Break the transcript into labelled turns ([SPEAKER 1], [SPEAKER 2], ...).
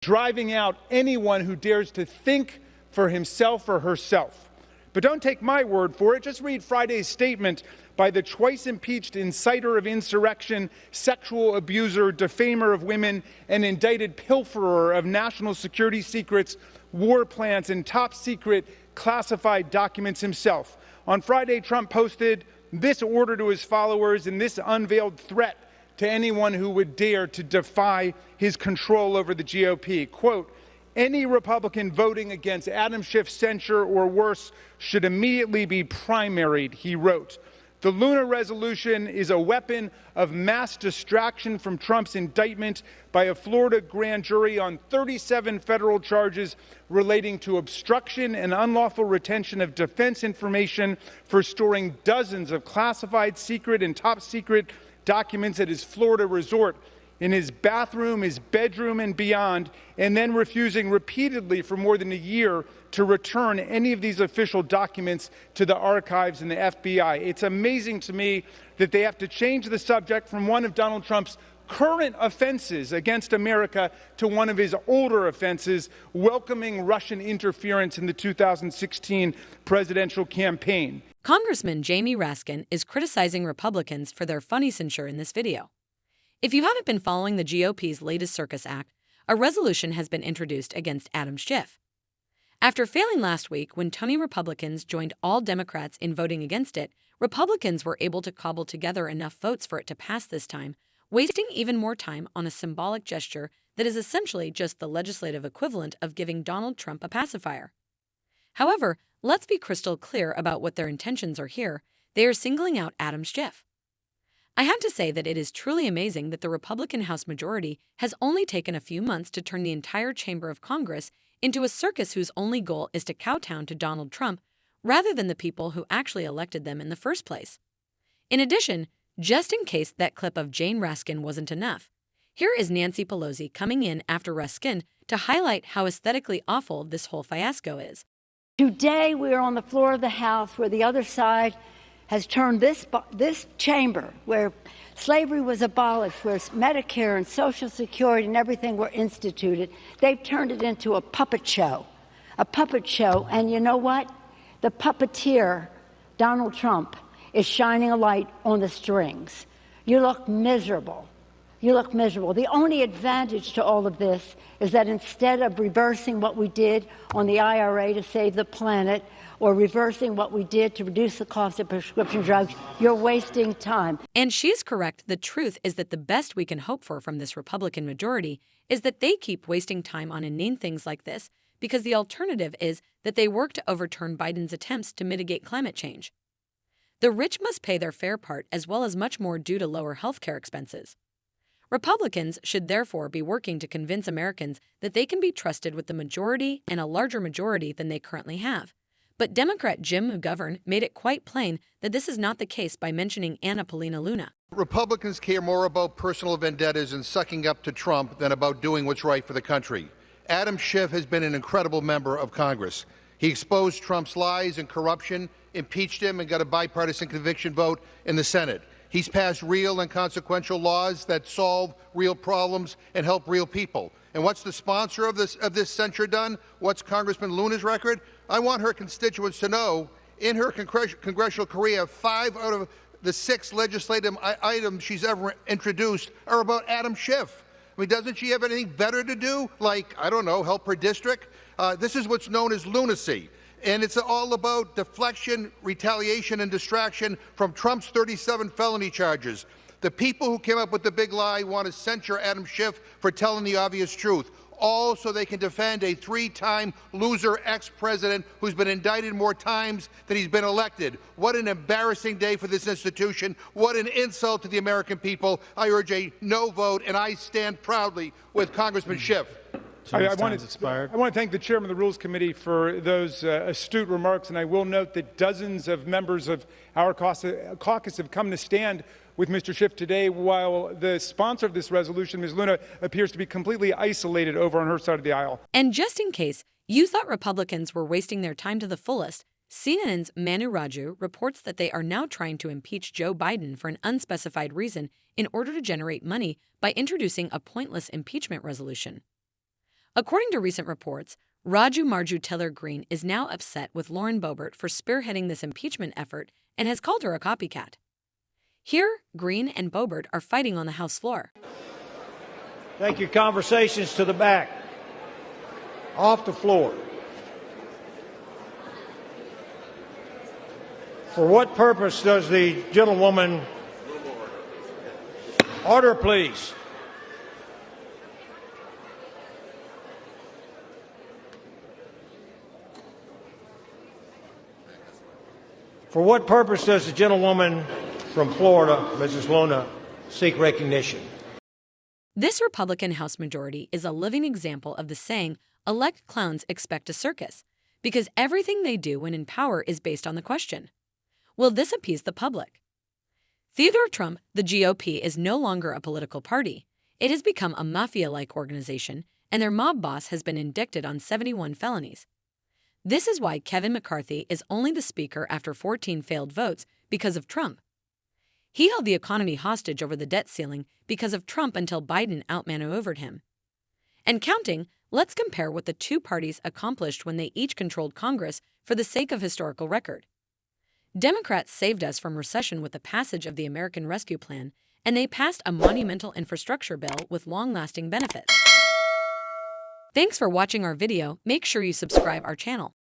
[SPEAKER 1] driving out anyone who dares to think for himself or herself. But don't take my word for it. Just read Friday's statement by the twice impeached inciter of insurrection, sexual abuser, defamer of women, and indicted pilferer of national security secrets, war plans, and top secret classified documents himself. On Friday, Trump posted this order to his followers and this unveiled threat to anyone who would dare to defy his control over the GOP. Quote, any Republican voting against Adam Schiff's censure or worse should immediately be primaried, he wrote. The Luna resolution is a weapon of mass distraction from Trump's indictment by a Florida grand jury on 37 federal charges relating to obstruction and unlawful retention of defense information for storing dozens of classified, secret, and top secret documents at his Florida resort, in his bathroom, his bedroom, and beyond, and then refusing repeatedly for more than a year to return any of these official documents to the archives and the FBI. It's amazing to me that they have to change the subject from one of Donald Trump's current offenses against America to one of his older offenses, welcoming Russian interference in the 2016 presidential campaign.
[SPEAKER 2] Congressman Jamie Raskin is criticizing Republicans for their phony censure in this video. If you haven't been following the GOP's latest circus act, a resolution has been introduced against Adam Schiff. After failing last week when Tony Republicans joined all Democrats in voting against it, Republicans were able to cobble together enough votes for it to pass this time, wasting even more time on a symbolic gesture that is essentially just the legislative equivalent of giving Donald Trump a pacifier. However, let's be crystal clear about what their intentions are here. They are singling out Adam Schiff. I have to say that it is truly amazing that the Republican House majority has only taken a few months to turn the entire chamber of Congress into a circus whose only goal is to cowtown to Donald Trump rather than the people who actually elected them in the first place. In addition, just in case that clip of Jane Raskin wasn't enough, here is Nancy Pelosi coming in after Raskin to highlight how aesthetically awful this whole fiasco is.
[SPEAKER 3] Today we are on the floor of the House where the other side has turned this chamber where slavery was abolished, where Medicare and Social Security and everything were instituted, they've turned it into a puppet show. A puppet show. And you know what? The puppeteer, Donald Trump, is shining a light on the strings. You look miserable. You look miserable. The only advantage to all of this is that instead of reversing what we did on the IRA to save the planet or reversing what we did to reduce the cost of prescription drugs, you're wasting time.
[SPEAKER 2] And she's correct. The truth is that the best we can hope for from this Republican majority is that they keep wasting time on inane things like this, because the alternative is that they work to overturn Biden's attempts to mitigate climate change. The rich must pay their fair part as well as much more due to lower healthcare expenses. Republicans should therefore be working to convince Americans that they can be trusted with the majority and a larger majority than they currently have. But Democrat Jim McGovern made it quite plain that this is not the case by mentioning Anna Paulina Luna.
[SPEAKER 4] Republicans care more about personal vendettas and sucking up to Trump than about doing what's right for the country. Adam Schiff has been an incredible member of Congress. He exposed Trump's lies and corruption, impeached him, and got a bipartisan conviction vote in the Senate. He's passed real and consequential laws that solve real problems and help real people. And what's the sponsor of this censure done? What's Congressman Luna's record? I want her constituents to know, in her congressional career, 5 out of the 6 legislative items she's ever introduced are about Adam Schiff. I mean, doesn't she have anything better to do? Like, I don't know, help her district? This is what's known as lunacy. And it's all about deflection, retaliation, and distraction from Trump's 37 felony charges. The people who came up with the big lie want to censure Adam Schiff for telling the obvious truth, all so they can defend a 3-time loser ex-president who's been indicted more times than he's been elected. What an embarrassing day for this institution. What an insult to the American people. I urge a no vote, and I stand proudly with Congressman Schiff.
[SPEAKER 1] I want to thank the chairman of the Rules Committee for those astute remarks, and I will note that dozens of members of our caucus have come to stand with Mr. Schiff today, while the sponsor of this resolution, Ms. Luna, appears to be completely isolated over on her side of the aisle.
[SPEAKER 2] And just in case you thought Republicans were wasting their time to the fullest, CNN's Manu Raju reports that they are now trying to impeach Joe Biden for an unspecified reason in order to generate money by introducing a pointless impeachment resolution. According to recent reports, Raju Marju Taylor Greene is now upset with Lauren Boebert for spearheading this impeachment effort and has called her a copycat. Here, Greene and Boebert are fighting on the House floor.
[SPEAKER 5] Take your conversations to the back, off the floor. For what purpose does the gentlewoman... Order, please. For what purpose does the gentlewoman from Florida, Mrs. Luna, seek recognition?
[SPEAKER 2] This Republican House majority is a living example of the saying, elect clowns expect a circus, because everything they do when in power is based on the question, will this appease the public? Theodore Trump, the GOP, is no longer a political party. It has become a mafia-like organization, and their mob boss has been indicted on 71 felonies. This is why Kevin McCarthy is only the speaker after 14 failed votes because of Trump. He held the economy hostage over the debt ceiling because of Trump until Biden outmaneuvered him. And counting, let's compare what the two parties accomplished when they each controlled Congress for the sake of historical record. Democrats saved us from recession with the passage of the American Rescue Plan, and they passed a monumental infrastructure bill with long-lasting benefits. Thanks for watching our video. Make sure you subscribe our channel.